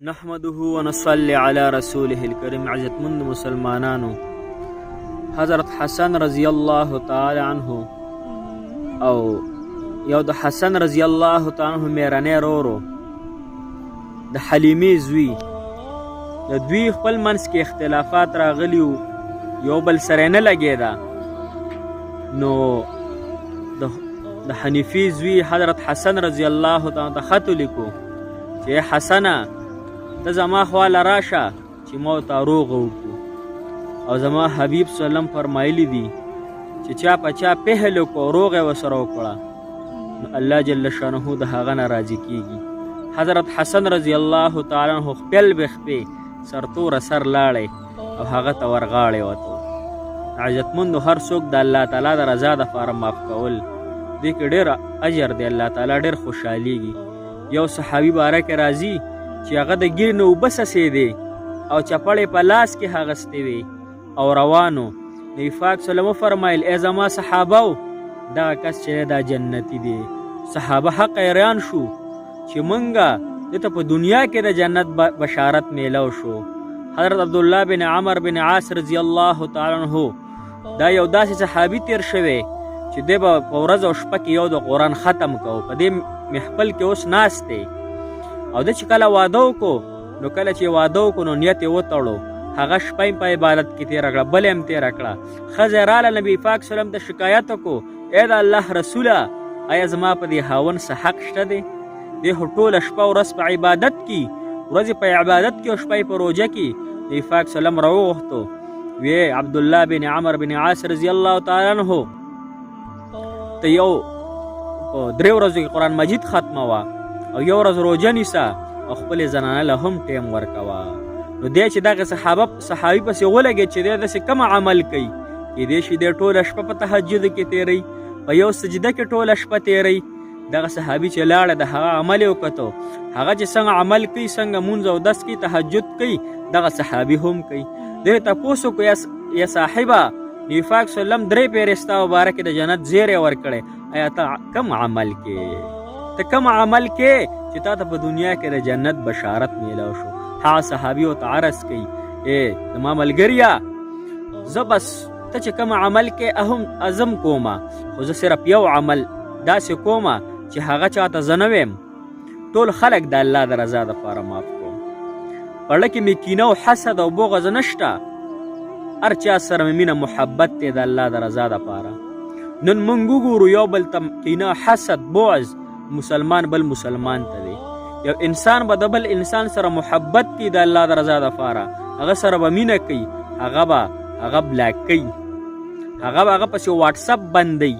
نحمده ونصلي على رسوله الكريم. عزتمند مسلمانانو، حضرت حسن رضی الله تعالی عنه او یو د حسن رضی الله تعالی عنه میرنی رورو د حلیمې زوی د دوی خپل منځ کې اختلافات راغلی یو بل سره نه لګېده. نو د حنیفي زوی حضرت حسن رضی الله تعالی ته خط ولیکو چې حسنه ته زما خواله راشه چې ما ورته روغه وکړو، او زما حبیب صلی الله علیه وسلم فرمایلی دي چې چا په چا پهل وکړو روغ یې ورسره وکړه نو الله جل شانه د هغه نه راضي کیږي. حضرت حسن رضی الله تعالی عنه خپل بخپې سرتوره سر لاړی او هغه ته ورغاړې وته. عزتمندو، هر څوک د الله تعالی د رضا دپاره معاف کول دې کې ډېر اجر دی، الله تعالی ډېر خوشحالیږي. یو صحابي باره کې راځي چې هغه د ګیر نه اوبه څڅېدې او چپړې په لاس کې اخیستې وې او روانو. نبي پاک صلی الله فرمایل ای زما صحابو دغه کس چې دا جنتي دی. صحابه حق حیران شو چې مونږه دته په دنیا کې د جنت بشارت میلو شو. حضرت عبدالله بن عمر بن عاص رضی الله تعالی عنه دا یو داسې صحابي تیر شوی چې دی به په ورځ او شپه کې یو د قرآن ختم کوو. په دې محفل کې اوس ناست دی او د چې کله واده وکړو نو کله چې واده وکړو نو نیت یې وتړو، هغه شپه یې په عبادت کې تېره کړه، بله یې تېره کړه. ښځه راله نبي پاک صلی الله ته شکایت وکړو ای د الله رسوله آیا زما په دې خاوند څه حق شته دی؟ دی خو ټوله شپه ورځ په عبادت کې، ورځې په عبادت کې او شپه یې په روژه کې. نبي پاک صلی الله راوغوښتو ویې عبدالله بن عمر بن عاص رضی الله تعالی عنه ته یو په 3 ورځو کې قرآن مجید ختموه او یو ورځ روژه نیسه او خپلې زنانه له هم ټیم ورکوه. نو دی چې دغه صحابي پسې ولګېد چې دی داسې کوم عمل کوي، کیدای شي دی ټوله شپه په تهجد کې تېروي، په یو سجده کې ټوله شپه تېروي. دغه صحابي چې لاړه د هغه عمل یې وکتو، هغه چې څنګه عمل کوي، څنګه مونځ او دس کوي، تهجد کوي، دغه صحابي هم کوي. دی تپوس وکړو یا صاحبه نبي پاک صلی الله علیه وسلم 3 پیرې ستا مبارک د جنت زیری ورکړی، آیا ته کم عمل کې؟ ته کم عمل کې چې تا ته په دنیا کې د جنت بشارت میلاو شو؟ هغه صحابي ورته عرض کوي ای زما ملګريه زه بس ته چې کوم عمل کې ازم کومه، خو زه صرف یو عمل داسې کومه چې هغه چاته زه نه ویم، ټول خلک د الله د رضا دپاره معاف کوم. په زړه کې مې کینه او حسد او بغض نشته، هر چا سره مې مینه محبت دی د الله د رضا دپاره. نن موږ وګورو یو بل ته کینه، حسد، بغض، مسلمان بل مسلمان ته دی. یو انسان به د بل انسان سره محبت کوي د الله د رضا دپاره، هغه سره به مینه کوي، هغه بلاک کوي، هغه پسې واټساپ بندوي.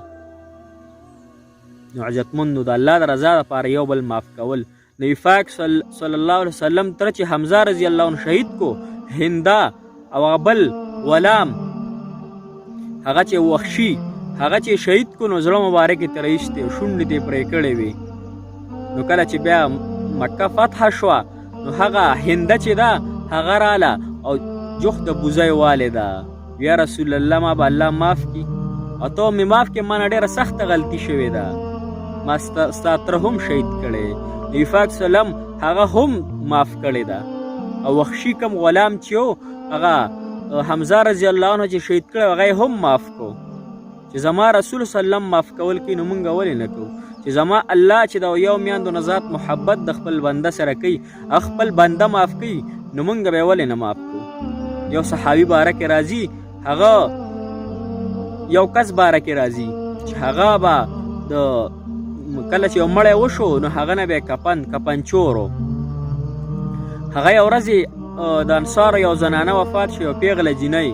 نو عزتمندو، د الله د رضا دپاره یو بل معاف کول. نبي پاک صلی الله علیه وسلم تر چې حمزه رضی الله عنه شهید کو، هندا او هغه بل غلام هغه چې وحشي هغه چې شهید کو، نو زړه مبارک یې ترې ایستې، شونډې ته یې پرې کړې وې. نو کله چې بیا مکه فتح شوه نو هغه هنده چې ده هغه راله او جوخت د بوزۍ والده، یا رسول الله ما به الله معاف کړي او ته مې معاف کړې، ما نه ډېره سخته غلطي شوې ده، ما ستا تره هم شهید کړی. نبي پاک صلی الله علیه وسلم هغه هم معاف کړې ده. او وحشي کوم غلام چې و هغه حمزه رضی الله عنه چې شهید کړی هغه یې هم معاف کو. چې زما رسول صلی الله علیه وسلم معاف کول کوي نو مونږ ولې نه کوو؟ چې زما الله چې د یو میاندو نه ذات محبت د خپل بنده سره کوي، خپل بنده معاف کوي، نو مونږ به ولې نه معاف کوو؟ یو صحابي باره کې راځي، هغه یو کس باره کې راځي چې هغه به د کله چې یو مړی وشو نو هغه نه به کپنچورو. هغه یو ورځې د انصارو یو زنانه وفات شو، یو پیغله جینۍ،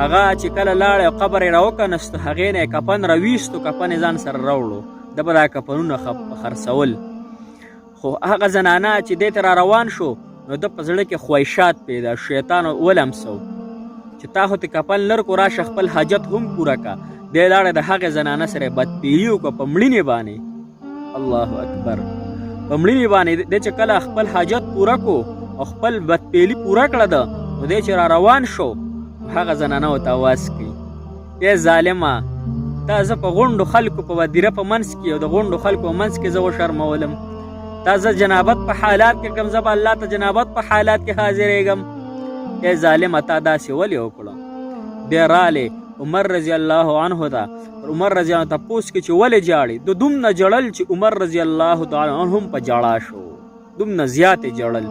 هغه چې کله لاړ او قبر یې راوکنستو، هغې نه یې کفن راویستو، کفن یې ځان سره راوړو، ده به دا کفنونه خرڅول. خو هغه زنانه چې دې ته را روان شو نو ده په زړه کې خواهشات پیدا، شیطان ولمسو چې تا خو ته کفن لر کو، راشه خپل حاجت هم پوره کا. دی لاړه د هغې زنانه سره بدپیلي وکړه په مړینې باندې. الله اکبر! په مړینې باندې دی چې کله خپل حاجت پوره کو او خپل بدپیلي پوره کړه ده، نو دی چې را روان شو هغه زنانه ورته آواز کوي ای ظالمه تا زه په غونډو خلکو په ودیره په منځ کې او د غونډو خلکو په منځ کې زه وشرمولم، تا زه جنابت په حالات کې کوم، زه به الله ته جنابت په حالات کې حاضرېږم. ای ظالمه تا داسې ولې وکړه؟ بیا رالی عمر رضی الله عنه ته، عمر رضی الله تپوس کې چې ولې جاړي؟ د دومره جړل چې عمر رضی الله تعالی عنه هم په جړا شو، دومره زیاتې جړل.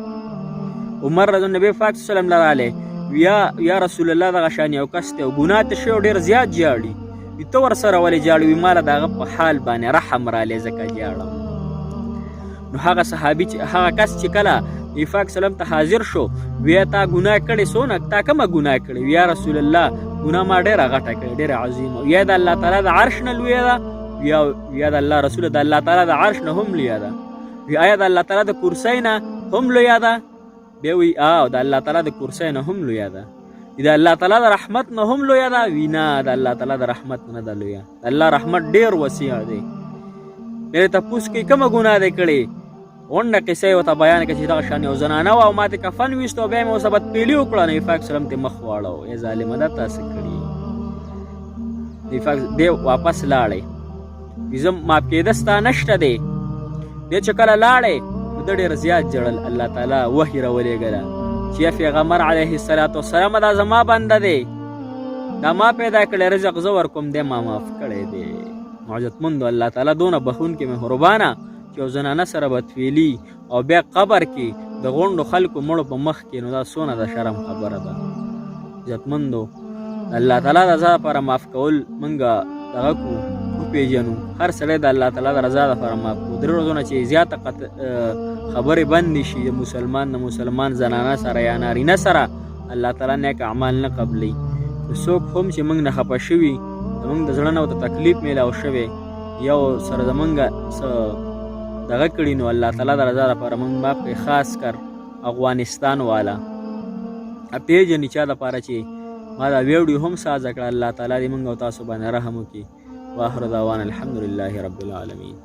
عمر رضی نبی پاک صلی الله علیه وسلم لرالی یا رسول الله دغه شان یو کس دی او ګناه ته شوی ډېر زیات جاړي، ته ورسره ولې جاړي؟ وي ماله د هغه په حال باندې رحم رالی ځکه جاړم. نو هغه صحابي چې هغه کس چې کله نبي پاک سلام ته حاضر شو، ویا تا ګناه کړې څونه؟ تا کومه ګناه کړې؟ یا رسول الله ګناه ما ډېره غټه کړې، ډېره عظیمه، یا د الله تعالی د عرش نه لویه ده، یا د الله رسول د الله تعالی د عرش نه هم لویه ده، آیا د الله تعالی د کرسۍ نه هم لویه ده؟ بیا وی د الله تعالی د کرسۍ نه هم لویه ده. د الله تعالی د رحمت نه هم لویه ده؟ وی نه، د الله تعالی د رحمت نه ده لویه. د الله رحمت ډېر وسیع دی. بیا تپوس کوي کومه ګناه دې کړې؟ غونډه قصه یې ورته بیان کړه چې دغه شان یو زنانه وه او ما ترې کفن ویست او بیا مې ورسره بدپیلي وکړه. نبي پاک سلم ته مخ واړو، ای ظالمه دا تاسې کړي. نبي پاک دی واپس لاړی، زه معاف کېده ستا نشته دی. دی چې کله لاړی نو ده ډېر زیات جړل. الله تعالی وحي راولېږله چې یا پیغمبر علیه الصلاة والسلام دا زما بنده دی، دا ما پیدا کړی، رزق زه ورکوم، دی ما معاف کړی دی. معجزتمندو الله تعالی دونه بخونکې مهربانه چې یو زنانه سره بدفعلي او بیا قبر کې د غونډو خلکو مړو په مخ کې، نو دا څونه د شرم خبره ده. عزتمندو الله تعالی د رضا لپاره معاف کول موږ دغه کو وپېژنو. هر سړی د الله تعالی د رضا لپاره معاف کړو. 3 ورځونه چې زیاته خبرې بندې شي د مسلمان زنانه سره یا نارینه سره، الله تعالی نیک اعمال نه قبلوي. څوک هم چې موږ نه خفه شوي، زموږ د زړه نه ورته تکلیف میلاو شوی، یو سره زموږ دغه کړي، نو الله تعالی د رضا لپاره موږ معاف کړي. خاص کر افغانستان والا پیژني چا دپاره چې ما دا ویډیو هم سازه کړه. الله تعالی دې موږ او تاسو باندې رحم وکړي. واخر دعوانا الحمدلله رب العالمین.